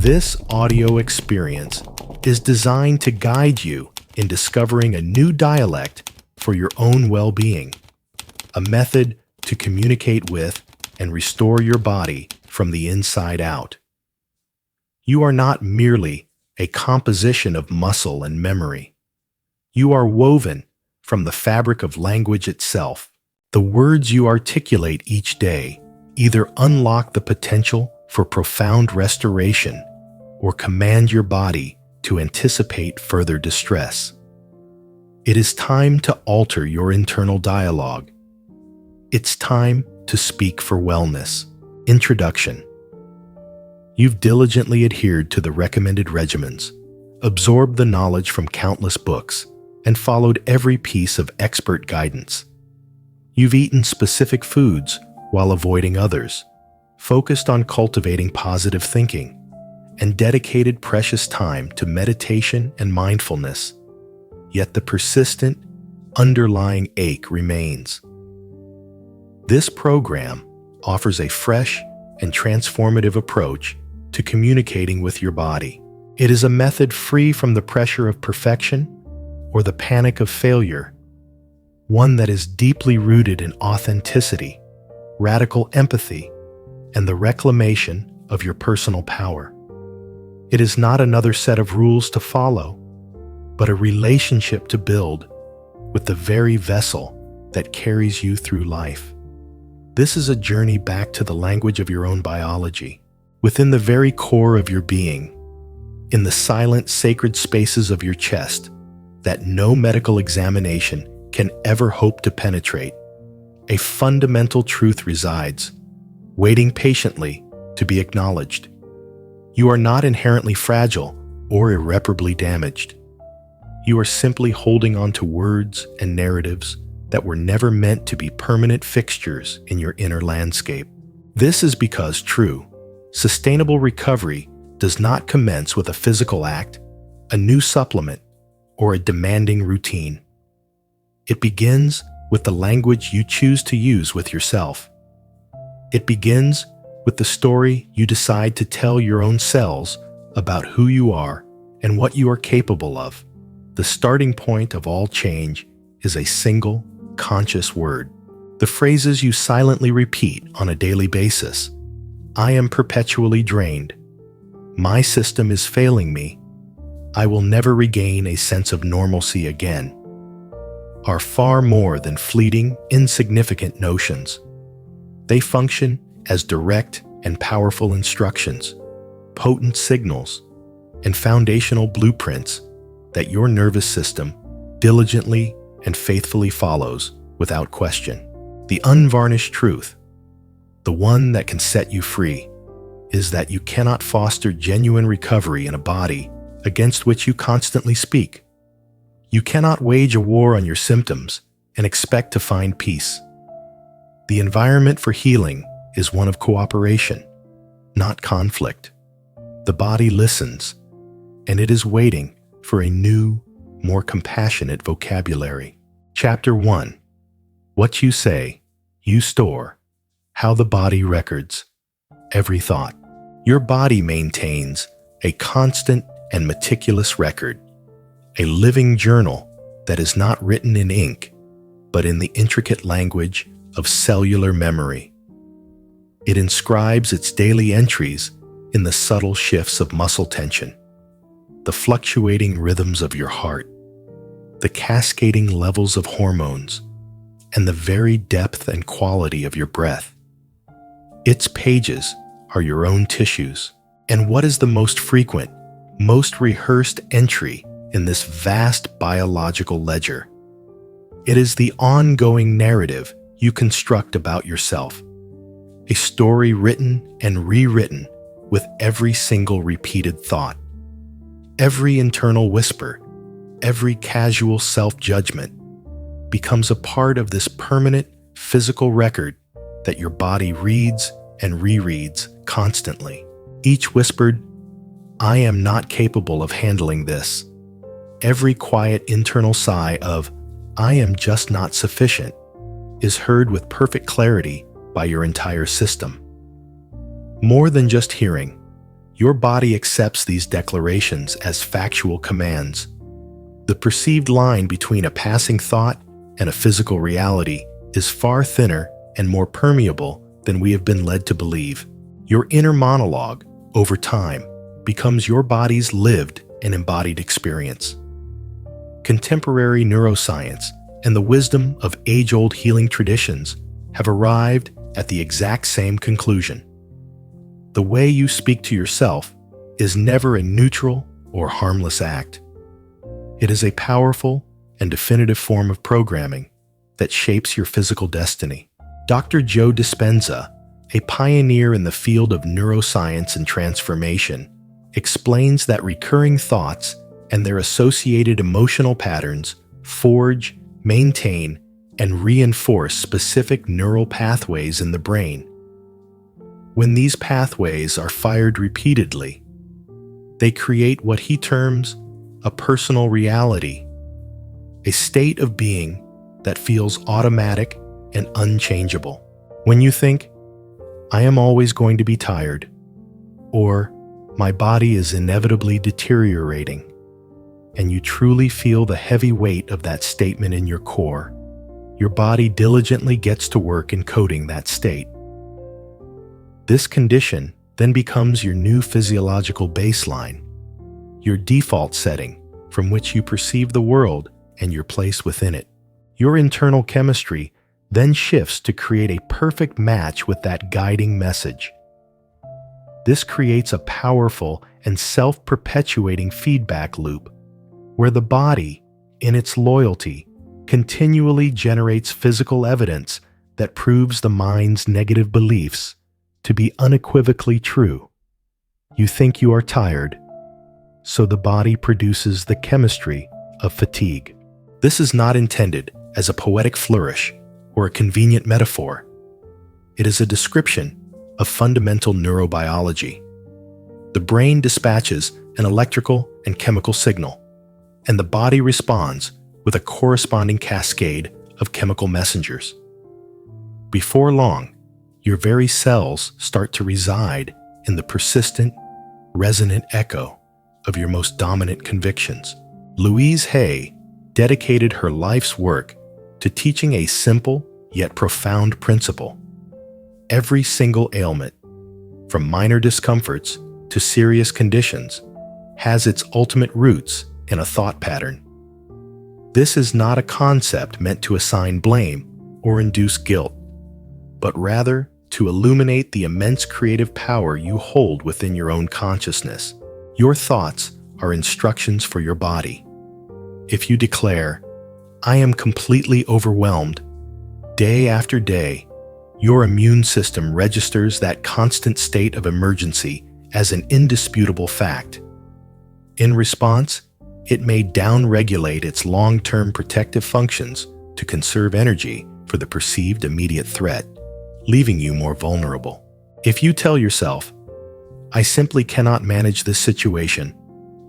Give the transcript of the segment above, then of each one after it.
This audio experience is designed to guide you in discovering a new dialect for your own well-being, a method to communicate with and restore your body from the inside out. You are not merely a composition of muscle and memory. You are woven from the fabric of language itself. The words you articulate each day either unlock the potential for profound restoration or command your body to anticipate further distress. It is time to alter your internal dialogue. It's time to speak for wellness. Introduction. You've diligently adhered to the recommended regimens, absorbed the knowledge from countless books, and followed every piece of expert guidance. You've eaten specific foods while avoiding others, focused on cultivating positive thinking, and dedicated precious time to meditation and mindfulness. Yet the persistent, underlying ache remains. This program offers a fresh and transformative approach to communicating with your body. It is a method free from the pressure of perfection or the panic of failure, one that is deeply rooted in authenticity, radical empathy, and the reclamation of your personal power. It is not another set of rules to follow, but a relationship to build with the very vessel that carries you through life. This is a journey back to the language of your own biology, within the very core of your being, in the silent, sacred spaces of your chest that no medical examination can ever hope to penetrate. A fundamental truth resides, waiting patiently to be acknowledged. You are not inherently fragile or irreparably damaged. You are simply holding on to words and narratives that were never meant to be permanent fixtures in your inner landscape. This is because true, sustainable recovery does not commence with a physical act, a new supplement, or a demanding routine. It begins with the language you choose to use with yourself. It begins with the story you decide to tell your own cells about who you are and what you are capable of. The starting point of all change is a single, conscious word. The phrases you silently repeat on a daily basis. I am perpetually drained. My system is failing me. I will never regain a sense of normalcy again, are far more than fleeting, insignificant notions. They function as direct and powerful instructions, potent signals, and foundational blueprints that your nervous system diligently and faithfully follows without question. The unvarnished truth, the one that can set you free, is that you cannot foster genuine recovery in a body against which you constantly speak. You cannot wage a war on your symptoms and expect to find peace. The environment for healing is one of cooperation, not conflict. The body listens, and it is waiting for a new, more compassionate vocabulary. Chapter 1. What you say, you store. How the body records every thought. Your body maintains a constant and meticulous record, a living journal that is not written in ink, but in the intricate language of cellular memory. It inscribes its daily entries in the subtle shifts of muscle tension, the fluctuating rhythms of your heart, the cascading levels of hormones, and the very depth and quality of your breath. Its pages are your own tissues. And what is the most frequent, most rehearsed entry in this vast biological ledger? It is the ongoing narrative you construct about yourself, a story written and rewritten with every single repeated thought. Every internal whisper, every casual self-judgment becomes a part of this permanent physical record that your body reads and rereads constantly. Each whispered, I am not capable of handling this. Every quiet internal sigh of, I am just not sufficient, is heard with perfect clarity by your entire system. More than just hearing, Your body accepts these declarations as factual commands. The perceived line between a passing thought and a physical reality is far thinner and more permeable than we have been led to believe. Your inner monologue, over time, becomes your body's lived and embodied experience. Contemporary neuroscience and the wisdom of age-old healing traditions have arrived at the exact same conclusion. The way you speak to yourself is never a neutral or harmless act. It is a powerful and definitive form of programming that shapes your physical destiny. Dr. Joe Dispenza, a pioneer in the field of neuroscience and transformation, explains that recurring thoughts and their associated emotional patterns forge, maintain, and reinforce specific neural pathways in the brain. When these pathways are fired repeatedly, they create what he terms a personal reality, a state of being that feels automatic and unchangeable. When you think, "I am always going to be tired," or "my body is inevitably deteriorating," and you truly feel the heavy weight of that statement in your core, your body diligently gets to work encoding that state. This condition then becomes your new physiological baseline, your default setting from which you perceive the world and your place within it. Your internal chemistry then shifts to create a perfect match with that guiding message. This creates a powerful and self-perpetuating feedback loop where the body, in its loyalty, continually generates physical evidence that proves the mind's negative beliefs to be unequivocally true. You think you are tired, so the body produces the chemistry of fatigue. This is not intended as a poetic flourish or a convenient metaphor. It is a description of fundamental neurobiology. The brain dispatches an electrical and chemical signal, and the body responds with a corresponding cascade of chemical messengers. Before long, your very cells start to reside in the persistent, resonant echo of your most dominant convictions. Louise Hay dedicated her life's work to teaching a simple yet profound principle. Every single ailment, from minor discomforts to serious conditions, has its ultimate roots in a thought pattern. This is not a concept meant to assign blame or induce guilt, but rather to illuminate the immense creative power you hold within your own consciousness. Your thoughts are instructions for your body. If you declare, "I am completely overwhelmed," day after day, your immune system registers that constant state of emergency as an indisputable fact. In response, it may downregulate its long-term protective functions to conserve energy for the perceived immediate threat, leaving you more vulnerable. If you tell yourself, "I simply cannot manage this situation,"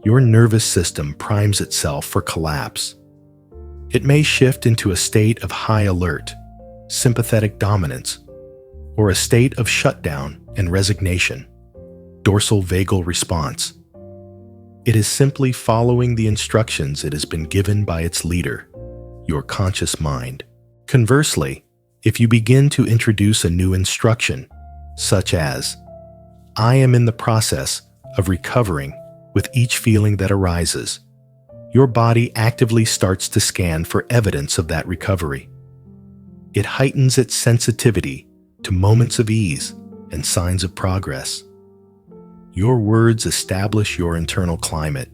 your nervous system primes itself for collapse. It may shift into a state of high alert, sympathetic dominance, or a state of shutdown and resignation, dorsal vagal response. It is simply following the instructions it has been given by its leader, your conscious mind. Conversely, if you begin to introduce a new instruction, such as, "I am in the process of recovering with each feeling that arises," your body actively starts to scan for evidence of that recovery. It heightens its sensitivity to moments of ease and signs of progress. Your words establish your internal climate,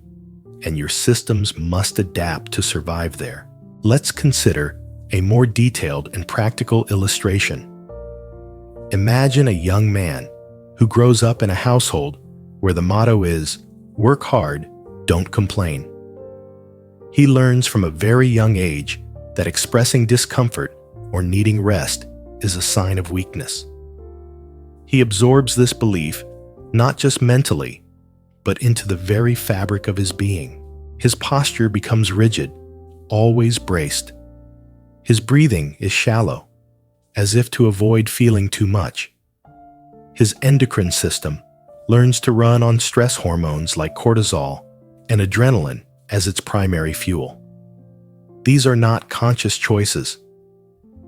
and your systems must adapt to survive there. Let's consider a more detailed and practical illustration. Imagine a young man who grows up in a household where the motto is, "Work hard, don't complain." He learns from a very young age that expressing discomfort or needing rest is a sign of weakness. He absorbs this belief not just mentally, but into the very fabric of his being. His posture becomes rigid, always braced. His breathing is shallow, as if to avoid feeling too much. His endocrine system learns to run on stress hormones like cortisol and adrenaline as its primary fuel. These are not conscious choices.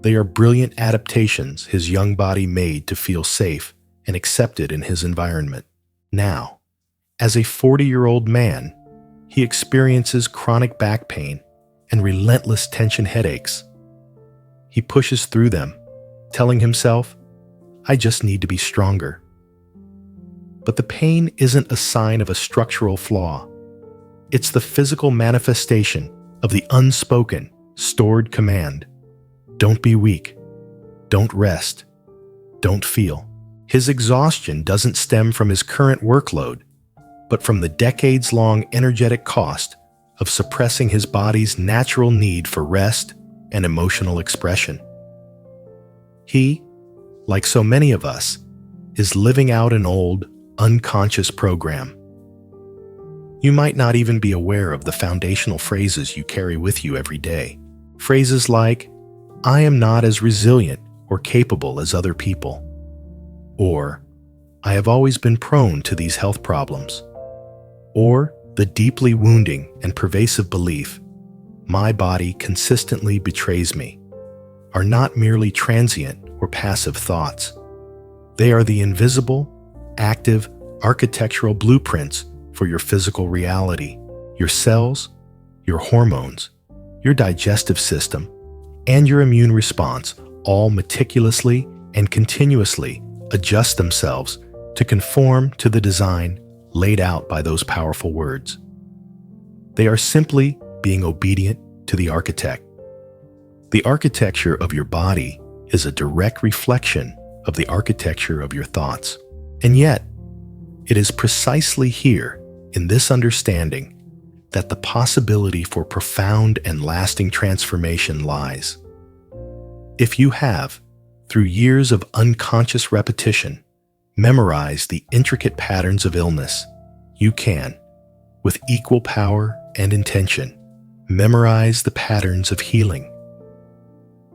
They are brilliant adaptations his young body made to feel safe and accepted in his environment. Now, as a 40-year-old man, he experiences chronic back pain and relentless tension headaches. He pushes through them, telling himself, "I just need to be stronger." But the pain isn't a sign of a structural flaw. It's the physical manifestation of the unspoken, stored command. Don't be weak. Don't rest. Don't feel. His exhaustion doesn't stem from his current workload, but from the decades-long energetic cost of suppressing his body's natural need for rest and emotional expression. He, like so many of us, is living out an old, unconscious program. You might not even be aware of the foundational phrases you carry with you every day. Phrases like, "I am not as resilient or capable as other people," or "I have always been prone to these health problems," or the deeply wounding and pervasive belief, "My body consistently betrays me," are not merely transient or passive thoughts. They are the invisible, active, architectural blueprints for your physical reality. Your cells, your hormones, your digestive system, and your immune response all meticulously and continuously adjust themselves to conform to the design laid out by those powerful words. They are simply being obedient to the architect. The architecture of your body is a direct reflection of the architecture of your thoughts. And yet, it is precisely here, in this understanding, that the possibility for profound and lasting transformation lies. If you have, through years of unconscious repetition, memorized the intricate patterns of illness, you can, with equal power and intention, memorize the patterns of healing.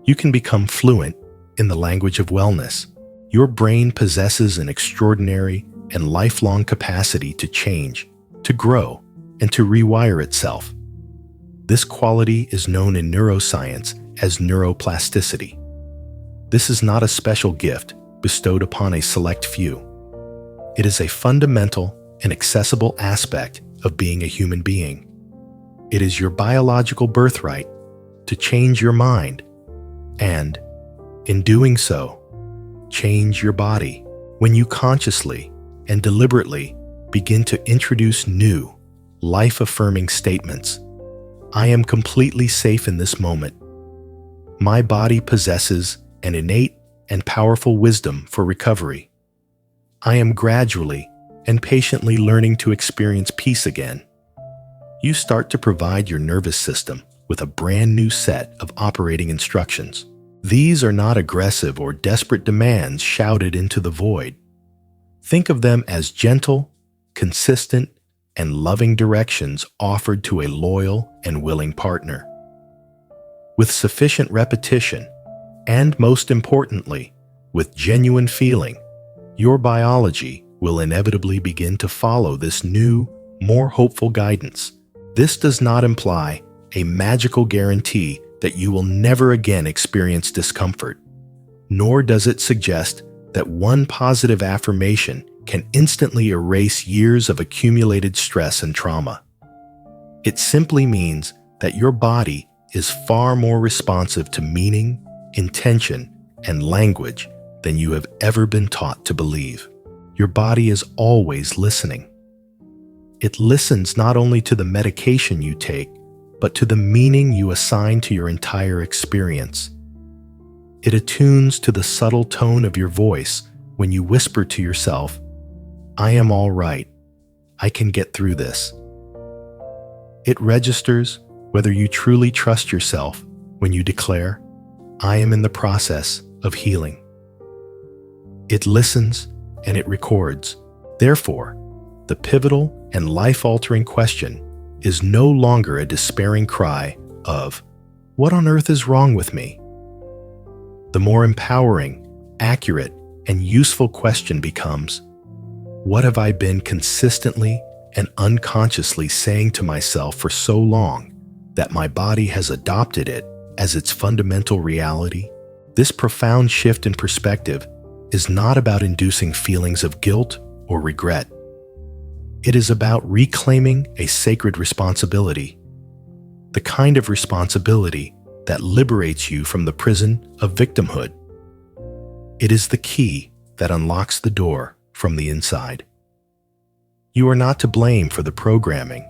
You can become fluent in the language of wellness. Your brain possesses an extraordinary and lifelong capacity to change, to grow, and to rewire itself. This quality is known in neuroscience as neuroplasticity. This is not a special gift bestowed upon a select few. It is a fundamental and accessible aspect of being a human being. It is your biological birthright to change your mind and, in doing so, change your body. When you consciously and deliberately begin to introduce new, life-affirming statements, "I am completely safe in this moment. My body possesses an innate and powerful wisdom for recovery. I am gradually and patiently learning to experience peace again." You start to provide your nervous system with a brand new set of operating instructions. These are not aggressive or desperate demands shouted into the void. Think of them as gentle, consistent, and loving directions offered to a loyal and willing partner. With sufficient repetition, and most importantly, with genuine feeling, your biology will inevitably begin to follow this new, more hopeful guidance. This does not imply a magical guarantee that you will never again experience discomfort, nor does it suggest that one positive affirmation can instantly erase years of accumulated stress and trauma. It simply means that your body is far more responsive to meaning, intention, and language than you have ever been taught to believe. Your body is always listening. It listens not only to the medication you take, but to the meaning you assign to your entire experience. It attunes to the subtle tone of your voice when you whisper to yourself, "I am all right. I can get through this." It registers whether you truly trust yourself when you declare, "I am in the process of healing." It listens and it records. Therefore, the pivotal and life-altering question is no longer a despairing cry of, "What on earth is wrong with me?" The more empowering, accurate, and useful question becomes, What have I been consistently and unconsciously saying to myself for so long that my body has adopted it as its fundamental reality? This profound shift in perspective is not about inducing feelings of guilt or regret. It is about reclaiming a sacred responsibility, the kind of responsibility that liberates you from the prison of victimhood. It is the key that unlocks the door from the inside. You are not to blame for the programming,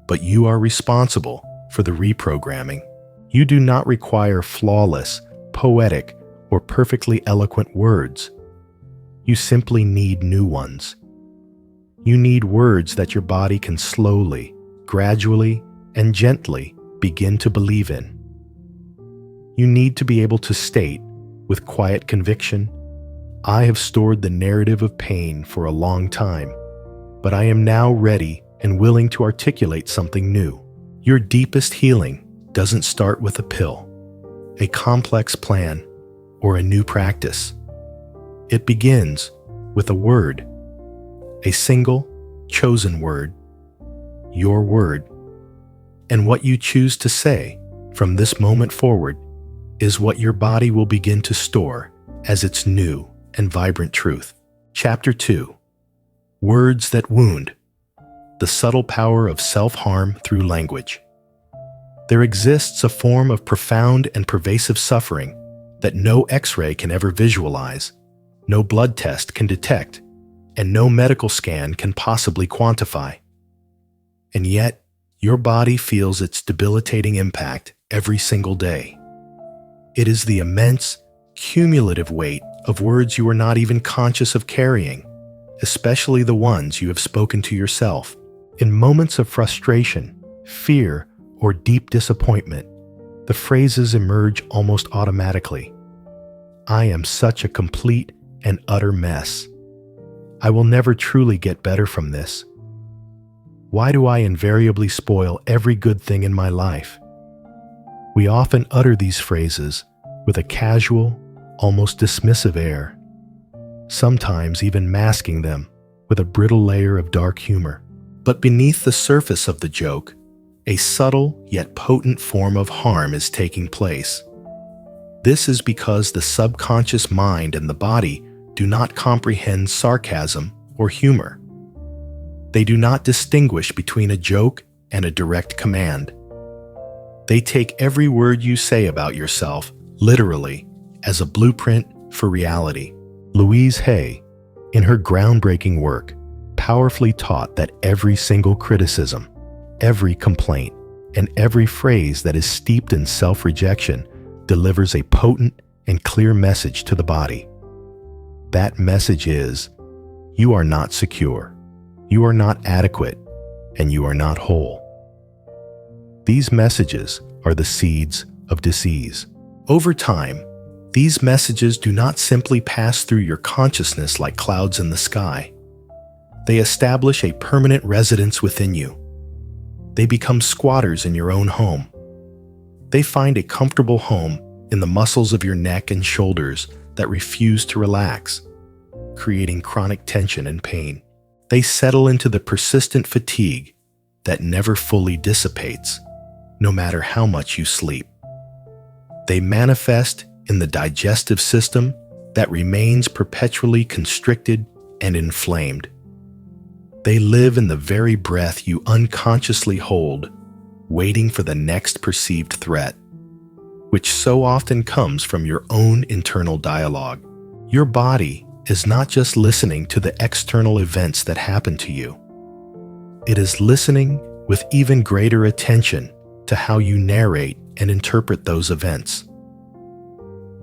but you are responsible for the reprogramming. You do not require flawless, poetic, or perfectly eloquent words. You simply need new ones. You need words that your body can slowly, gradually, and gently begin to believe in. You need to be able to state, with quiet conviction, I have stored the narrative of pain for a long time, but I am now ready and willing to articulate something new. Your deepest healing doesn't start with a pill, a complex plan, or a new practice. It begins with a word, a single, chosen word, your word. And what you choose to say from this moment forward is what your body will begin to store as its new and vibrant truth. Chapter 2. Words that wound. The subtle power of self-harm through language. There exists a form of profound and pervasive suffering that no X-ray can ever visualize, no blood test can detect, and no medical scan can possibly quantify. And yet, your body feels its debilitating impact every single day. It is the immense, cumulative weight of words you are not even conscious of carrying, especially the ones you have spoken to yourself. In moments of frustration, fear, or deep disappointment, the phrases emerge almost automatically. I am such a complete and utter mess. I will never truly get better from this. Why do I invariably spoil every good thing in my life? We often utter these phrases with a casual, almost dismissive air, sometimes even masking them with a brittle layer of dark humor. But beneath the surface of the joke, a subtle yet potent form of harm is taking place. This is because the subconscious mind and the body do not comprehend sarcasm or humor. They do not distinguish between a joke and a direct command. They take every word you say about yourself literally as a blueprint for reality. Louise Hay, in her groundbreaking work, powerfully taught that every single criticism, every complaint, and every phrase that is steeped in self-rejection delivers a potent and clear message to the body. That message is, you are not secure, you are not adequate, and you are not whole. These messages are the seeds of disease. Over time, these messages do not simply pass through your consciousness like clouds in the sky. They establish a permanent residence within you. They become squatters in your own home. They find a comfortable home in the muscles of your neck and shoulders that refuse to relax, creating chronic tension and pain. They settle into the persistent fatigue that never fully dissipates, no matter how much you sleep. They manifest in the digestive system that remains perpetually constricted and inflamed. They live in the very breath you unconsciously hold, waiting for the next perceived threat, which so often comes from your own internal dialogue. Your body is not just listening to the external events that happen to you. It is listening with even greater attention to how you narrate and interpret those events.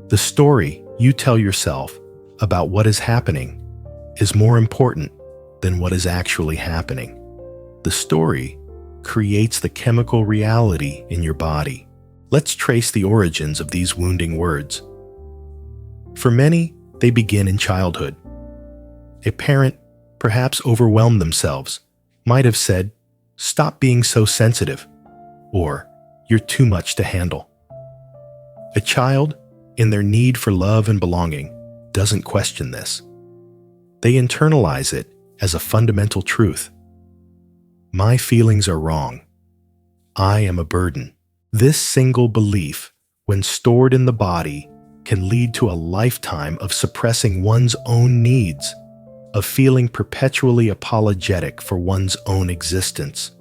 The story you tell yourself about what is happening is more important than what is actually happening. The story creates the chemical reality in your body. Let's trace the origins of these wounding words. For many, they begin in childhood. A parent, perhaps overwhelmed themselves, might have said, "Stop being so sensitive," or "You're too much to handle." A child, in their need for love and belonging, doesn't question this. They internalize it as a fundamental truth. My feelings are wrong. I am a burden. This single belief, when stored in the body, can lead to a lifetime of suppressing one's own needs, of feeling perpetually apologetic for one's own existence.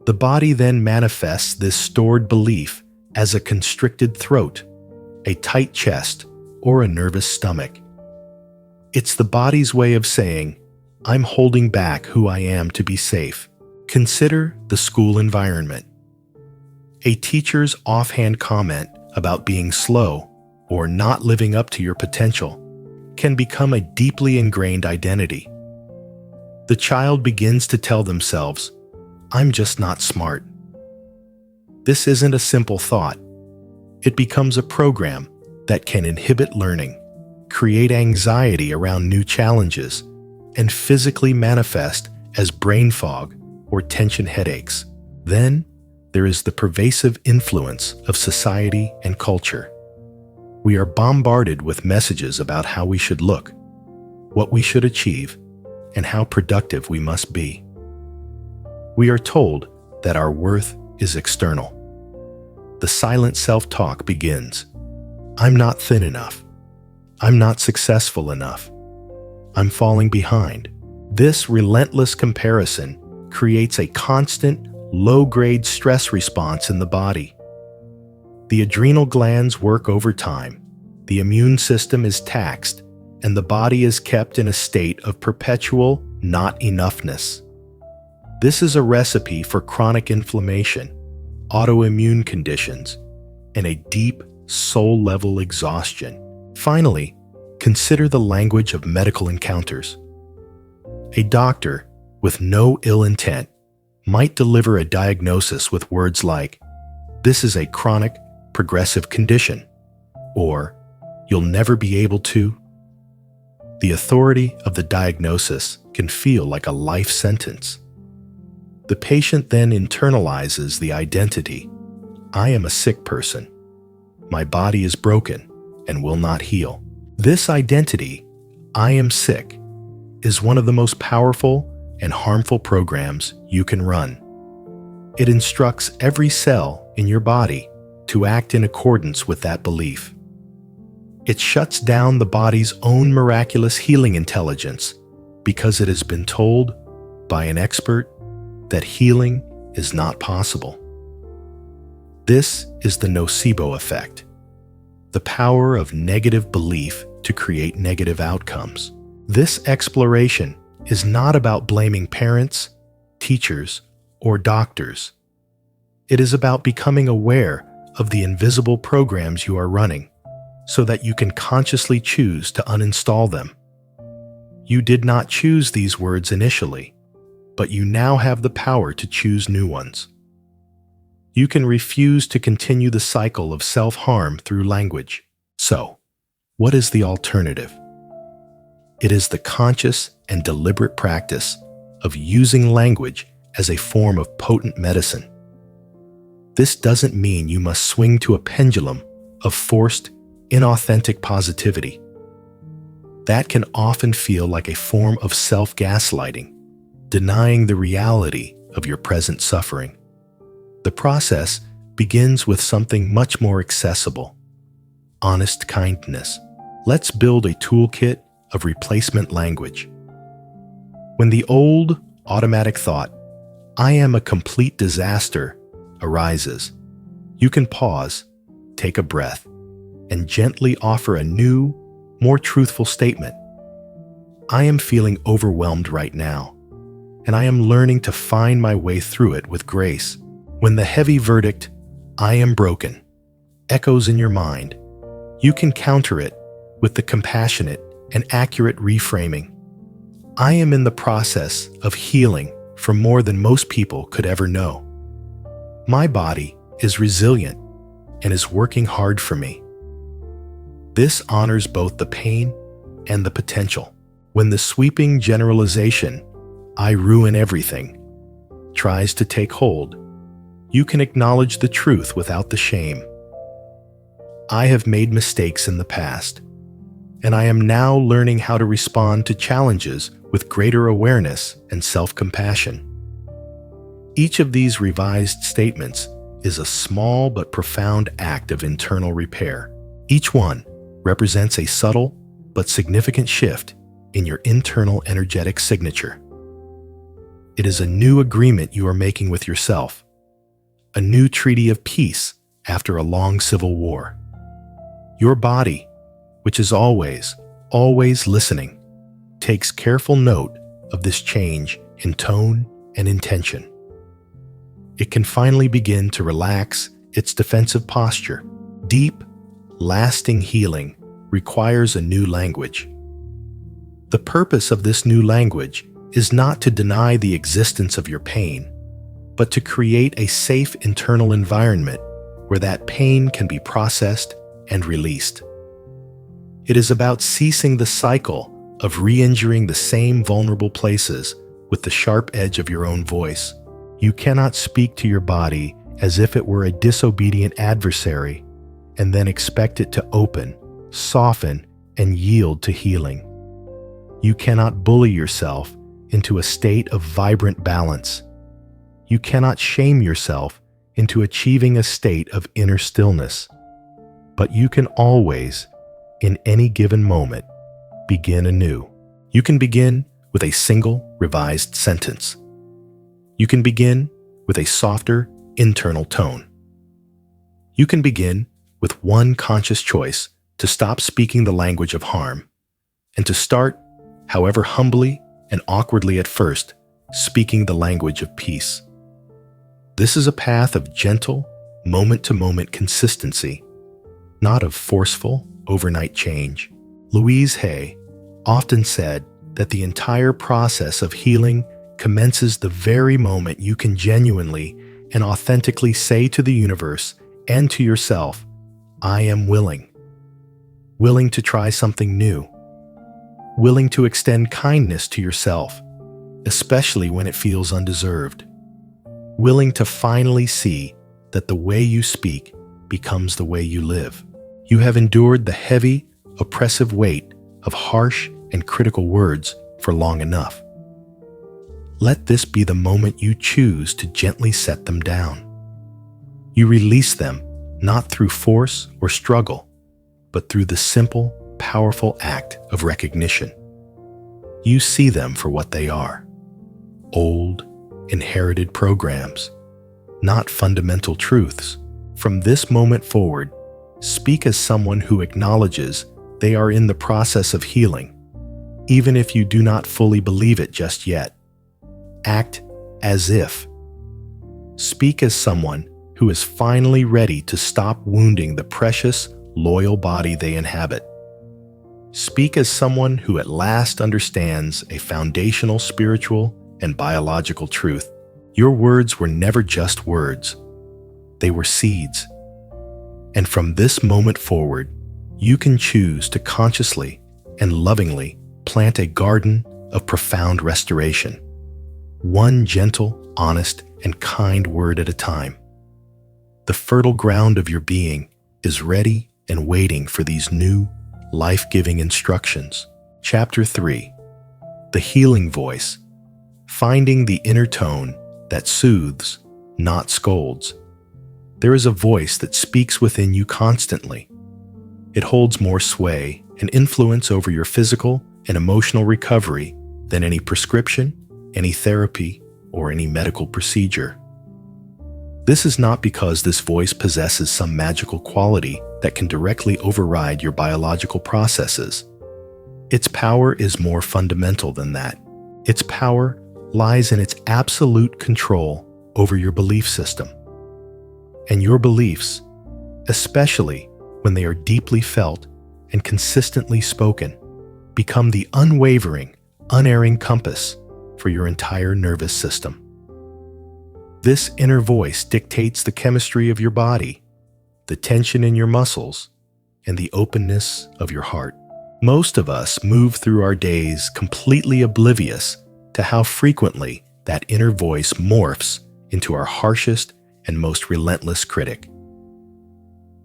The body then manifests this stored belief as a constricted throat, a tight chest, or a nervous stomach. It's the body's way of saying, I'm holding back who I am to be safe. Consider the school environment. A teacher's offhand comment about being slow or not living up to your potential can become a deeply ingrained identity. The child begins to tell themselves, I'm just not smart. This isn't a simple thought. It becomes a program that can inhibit learning, create anxiety around new challenges, and physically manifest as brain fog or tension headaches. Then, there is the pervasive influence of society and culture. We are bombarded with messages about how we should look, what we should achieve, and how productive we must be. We are told that our worth is external. The silent self-talk begins. I'm not thin enough. I'm not successful enough. I'm falling behind. This relentless comparison creates a constant, low-grade stress response in the body. The adrenal glands work overtime, the immune system is taxed, and the body is kept in a state of perpetual not enoughness. This is a recipe for chronic inflammation, autoimmune conditions, and a deep soul-level exhaustion. Finally, consider the language of medical encounters. A doctor, with no ill intent, might deliver a diagnosis with words like, "This is a chronic, progressive condition," or "You'll never be able to." The authority of the diagnosis can feel like a life sentence. The patient then internalizes the identity, I am a sick person. My body is broken and will not heal. This identity, I am sick, is one of the most powerful and harmful programs you can run. It instructs every cell in your body to act in accordance with that belief. It shuts down the body's own miraculous healing intelligence because it has been told by an expert that healing is not possible. This is the nocebo effect, the power of negative belief to create negative outcomes. This exploration is not about blaming parents, teachers, or doctors. It is about becoming aware of the invisible programs you are running so that you can consciously choose to uninstall them. You did not choose these words initially, but you now have the power to choose new ones. You can refuse to continue the cycle of self-harm through language. So, what is the alternative? It is the conscious and deliberate practice of using language as a form of potent medicine. This doesn't mean you must swing to a pendulum of forced, inauthentic positivity. That can often feel like a form of self-gaslighting, denying the reality of your present suffering. The process begins with something much more accessible: honest kindness. Let's build a toolkit of replacement language. When the old, automatic thought, I am a complete disaster, arises, you can pause, take a breath, and gently offer a new, more truthful statement. I am feeling overwhelmed right now, and I am learning to find my way through it with grace. When the heavy verdict, I am broken, echoes in your mind, you can counter it with the compassionate and accurate reframing. I am in the process of healing for more than most people could ever know. My body is resilient and is working hard for me. This honors both the pain and the potential. When the sweeping generalization, I ruin everything, tries to take hold, you can acknowledge the truth without the shame. I have made mistakes in the past, and I am now learning how to respond to challenges with greater awareness and self-compassion. Each of these revised statements is a small but profound act of internal repair. Each one represents a subtle but significant shift in your internal energetic signature. It is a new agreement you are making with yourself, a new treaty of peace after a long civil war. Your body, which is always listening, takes careful note of this change in tone and intention. It can finally begin to relax its defensive posture. Deep, lasting healing requires a new language. The purpose of this new language is not to deny the existence of your pain, but to create a safe internal environment where that pain can be processed and released. It is about ceasing the cycle of re-injuring the same vulnerable places with the sharp edge of your own voice. You cannot speak to your body as if it were a disobedient adversary and then expect it to open, soften, and yield to healing. You cannot bully yourself into a state of vibrant balance. You cannot shame yourself into achieving a state of inner stillness. But you can always, in any given moment, begin anew. You can begin with a single revised sentence. You can begin with a softer internal tone. You can begin with one conscious choice to stop speaking the language of harm and to start, however humbly and awkwardly at first, speaking the language of peace. This is a path of gentle, moment-to-moment consistency, not of forceful, overnight change. Louise Hay often said that the entire process of healing commences the very moment you can genuinely and authentically say to the universe and to yourself, I am willing. Willing to try something new. Willing to extend kindness to yourself, especially when it feels undeserved. Willing to finally see that the way you speak becomes the way you live. You have endured the heavy, oppressive weight of harsh and critical words for long enough. Let this be the moment you choose to gently set them down. You release them not through force or struggle, but through the simple, powerful act of recognition. You see them for what they are: old, inherited programs, not fundamental truths. From this moment forward, speak as someone who acknowledges they are in the process of healing, even if you do not fully believe it just yet. Act as if. Speak as someone who is finally ready to stop wounding the precious, loyal body they inhabit. Speak as someone who at last understands a foundational spiritual and biological truth. Your words were never just words. They were seeds. And from this moment forward, you can choose to consciously and lovingly plant a garden of profound restoration. One gentle, honest, and kind word at a time. The fertile ground of your being is ready and waiting for these new, life-giving instructions. Chapter 3. The Healing Voice. Finding the inner tone that soothes, not scolds. There is a voice that speaks within you constantly. It holds more sway and influence over your physical and emotional recovery than any prescription, any therapy, or any medical procedure. This is not because this voice possesses some magical quality that can directly override your biological processes. Its power is more fundamental than that. Its power lies in its absolute control over your belief system. And your beliefs, especially when they are deeply felt and consistently spoken, become the unwavering, unerring compass for your entire nervous system. This inner voice dictates the chemistry of your body, the tension in your muscles, and the openness of your heart. Most of us move through our days completely oblivious to how frequently that inner voice morphs into our harshest and most relentless critic.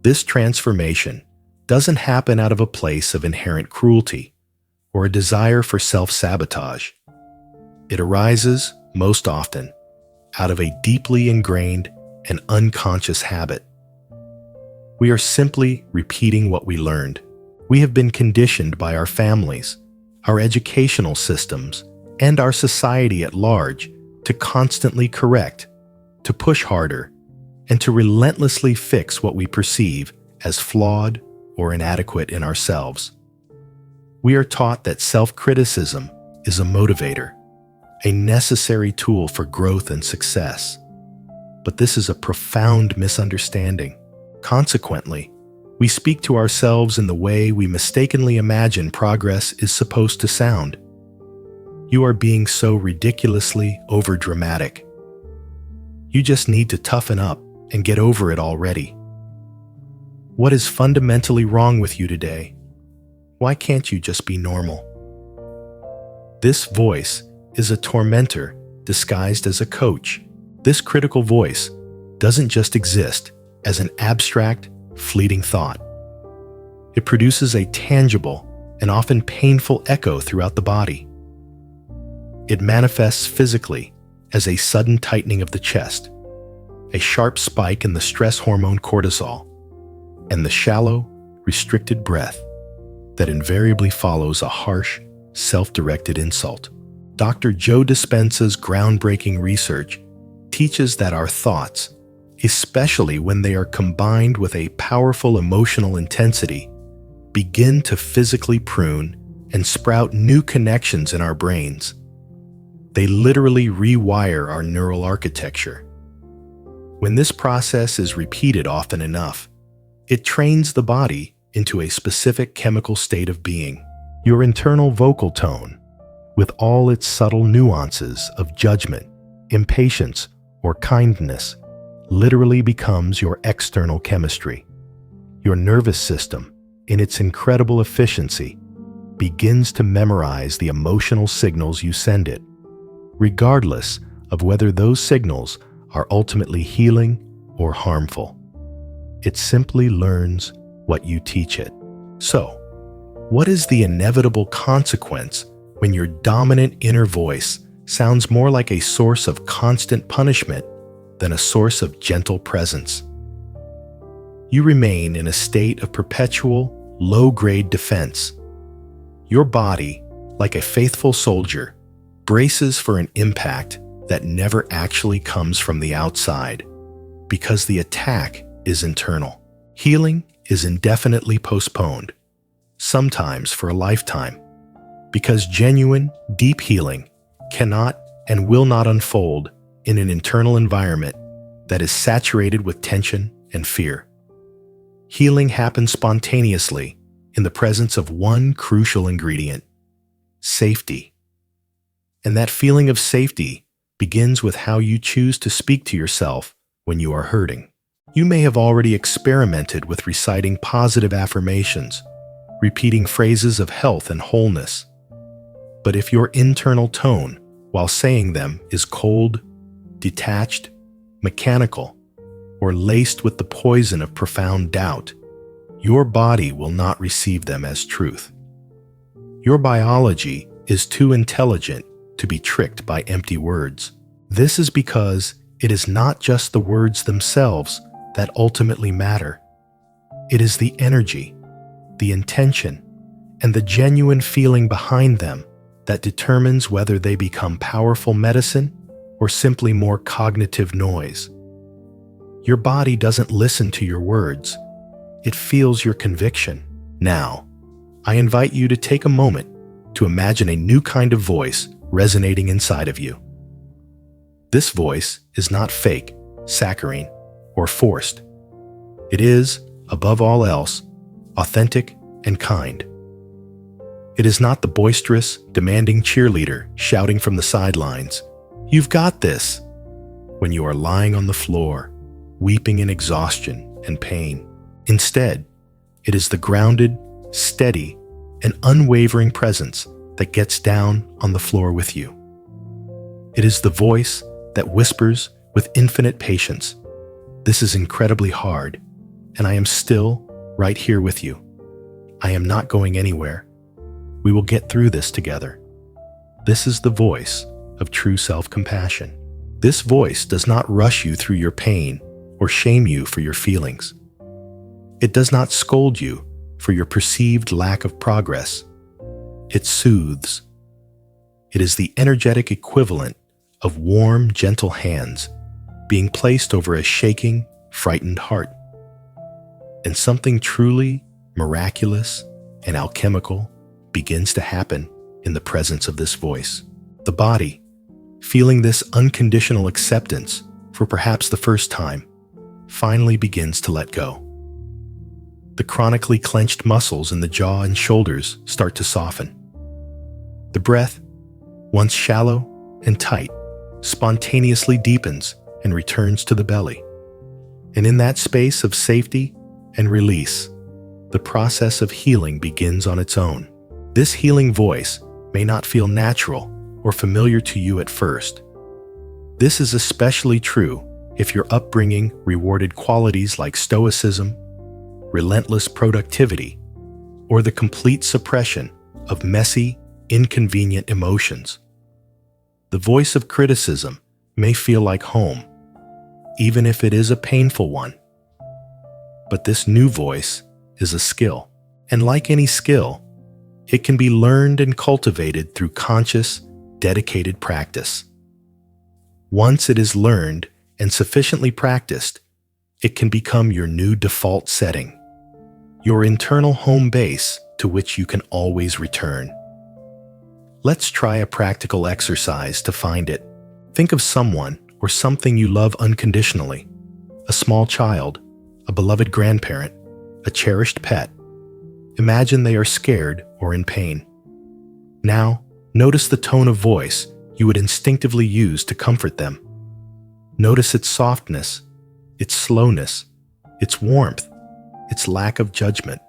This transformation doesn't happen out of a place of inherent cruelty or a desire for self-sabotage. It arises, most often, out of a deeply ingrained and unconscious habit. We are simply repeating what we learned. We have been conditioned by our families, our educational systems, and our society at large to constantly correct, to push harder, and to relentlessly fix what we perceive as flawed or inadequate in ourselves. We are taught that self-criticism is a motivator, a necessary tool for growth and success. But this is a profound misunderstanding. Consequently, we speak to ourselves in the way we mistakenly imagine progress is supposed to sound. You are being so ridiculously overdramatic. You just need to toughen up and get over it already. What is fundamentally wrong with you today? Why can't you just be normal? This voice is a tormentor disguised as a coach. This critical voice doesn't just exist as an abstract, fleeting thought. It produces a tangible and often painful echo throughout the body. It manifests physically as a sudden tightening of the chest, a sharp spike in the stress hormone cortisol, and the shallow, restricted breath that invariably follows a harsh, self-directed insult. Dr. Joe Dispenza's groundbreaking research teaches that our thoughts, especially when they are combined with a powerful emotional intensity, begin to physically prune and sprout new connections in our brains. They literally rewire our neural architecture. When this process is repeated often enough, it trains the body into a specific chemical state of being. Your internal vocal tone, with all its subtle nuances of judgment, impatience, or kindness, literally becomes your external chemistry. Your nervous system, in its incredible efficiency, begins to memorize the emotional signals you send it, regardless of whether those signals are ultimately healing or harmful. It simply learns what you teach it. So, what is the inevitable consequence when your dominant inner voice sounds more like a source of constant punishment than a source of gentle presence? You remain in a state of perpetual, low-grade defense. Your body, like a faithful soldier, braces for an impact that never actually comes from the outside, because the attack is internal. Healing is indefinitely postponed, sometimes for a lifetime, because genuine, deep healing cannot and will not unfold in an internal environment that is saturated with tension and fear. Healing happens spontaneously in the presence of one crucial ingredient: safety. And that feeling of safety begins with how you choose to speak to yourself when you are hurting. You may have already experimented with reciting positive affirmations, repeating phrases of health and wholeness. But if your internal tone, while saying them, is cold, detached, mechanical, or laced with the poison of profound doubt, your body will not receive them as truth. Your biology is too intelligent to be tricked by empty words. This is because it is not just the words themselves that ultimately matter. It is the energy, the intention, and the genuine feeling behind them that determines whether they become powerful medicine or simply more cognitive noise. Your body doesn't listen to your words. It feels your conviction. Now, I invite you to take a moment to imagine a new kind of voice resonating inside of you. This voice is not fake, saccharine, or forced. It is, above all else, authentic and kind. It is not the boisterous, demanding cheerleader shouting from the sidelines, "You've got this," when you are lying on the floor, weeping in exhaustion and pain. Instead, it is the grounded, steady, and unwavering presence that gets down on the floor with you. It is the voice that whispers with infinite patience, "This is incredibly hard, and I am still right here with you." I am not going anywhere. We will get through this together. This is the voice of true self-compassion. This voice does not rush you through your pain or shame you for your feelings. It does not scold you for your perceived lack of progress. It soothes. It is the energetic equivalent of warm, gentle hands being placed over a shaking, frightened heart. And something truly miraculous and alchemical begins to happen in the presence of this voice. The body, feeling this unconditional acceptance for perhaps the first time, finally begins to let go. The chronically clenched muscles in the jaw and shoulders start to soften. The breath, once shallow and tight, spontaneously deepens and returns to the belly. And in that space of safety and release, the process of healing begins on its own. This healing voice may not feel natural or familiar to you at first. This is especially true if your upbringing rewarded qualities like stoicism, relentless productivity, or the complete suppression of messy, inconvenient emotions. The voice of criticism may feel like home, even if it is a painful one. But this new voice is a skill, and like any skill, it can be learned and cultivated through conscious, dedicated practice. Once it is learned and sufficiently practiced, it can become your new default setting, your internal home base to which you can always return. Let's try a practical exercise to find it. Think of someone or something you love unconditionally, a small child, a beloved grandparent, a cherished pet. Imagine they are scared or in pain. Now, notice the tone of voice you would instinctively use to comfort them. Notice its softness, its slowness, its warmth, its lack of judgment.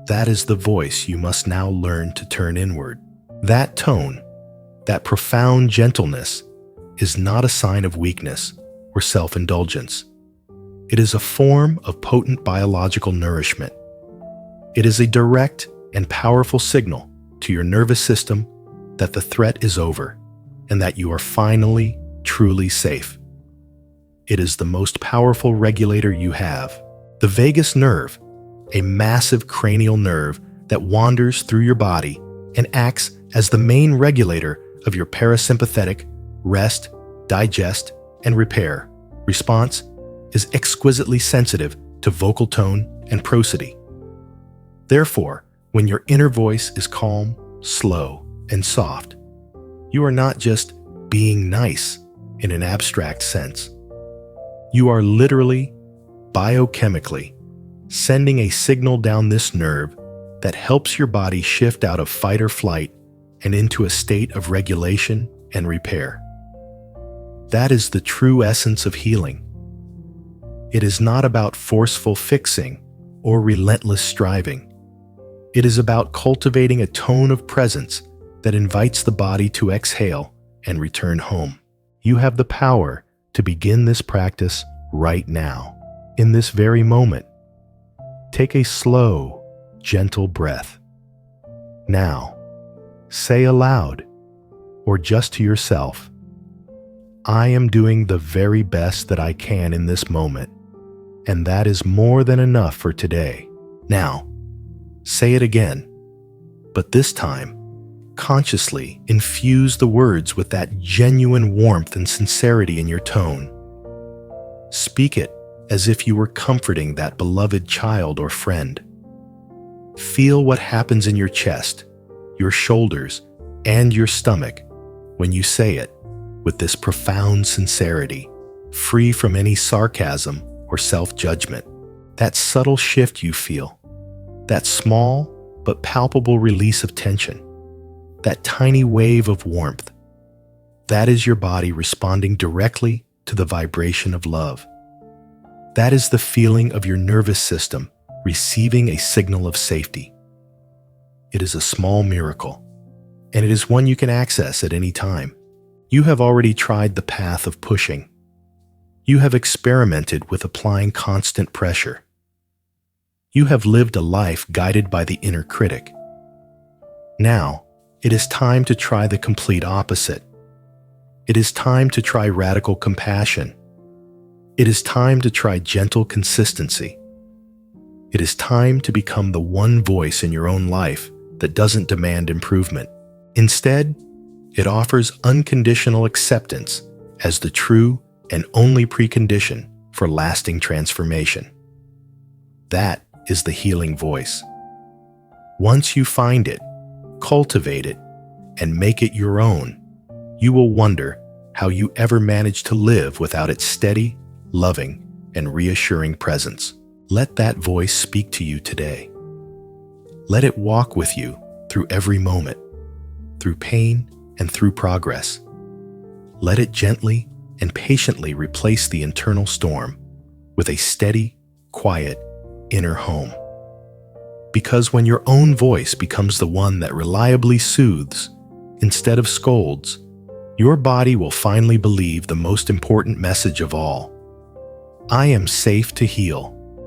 That is the voice you must now learn to turn inward. That tone, that profound gentleness, is not a sign of weakness or self-indulgence. It is a form of potent biological nourishment. It is a direct and powerful signal to your nervous system that the threat is over and that you are finally, truly safe. It is the most powerful regulator you have. The vagus nerve, a massive cranial nerve that wanders through your body and acts as the main regulator of your parasympathetic rest, digest, and repair response, is exquisitely sensitive to vocal tone and prosody. Therefore, when your inner voice is calm, slow, and soft, you are not just being nice in an abstract sense. You are literally, biochemically, sending a signal down this nerve that helps your body shift out of fight or flight and into a state of regulation and repair. That is the true essence of healing. It is not about forceful fixing or relentless striving. It is about cultivating a tone of presence that invites the body to exhale and return home. You have the power to begin this practice right now, in this very moment. Take a slow, gentle breath. Now, say aloud, or just to yourself, I am doing the very best that I can in this moment, and that is more than enough for today. Now, say it again, but this time, consciously infuse the words with that genuine warmth and sincerity in your tone. Speak it as if you were comforting that beloved child or friend. Feel what happens in your chest, your shoulders, and your stomach when you say it with this profound sincerity, free from any sarcasm or self-judgment. That subtle shift you feel, that small but palpable release of tension, that tiny wave of warmth, that is your body responding directly to the vibration of love. That is the feeling of your nervous system receiving a signal of safety. It is a small miracle, and it is one you can access at any time. You have already tried the path of pushing. You have experimented with applying constant pressure. You have lived a life guided by the inner critic. Now, it is time to try the complete opposite. It is time to try radical compassion. It is time to try gentle consistency. It is time to become the one voice in your own life that doesn't demand improvement. Instead, it offers unconditional acceptance as the true and only precondition for lasting transformation. That is the healing voice. Once you find it, cultivate it, and make it your own, you will wonder how you ever managed to live without its steady, loving, and reassuring presence. Let that voice speak to you today. Let it walk with you through every moment, through pain and through progress. Let it gently and patiently replace the internal storm with a steady, quiet, inner home. Because when your own voice becomes the one that reliably soothes instead of scolds, your body will finally believe the most important message of all. I am safe to heal.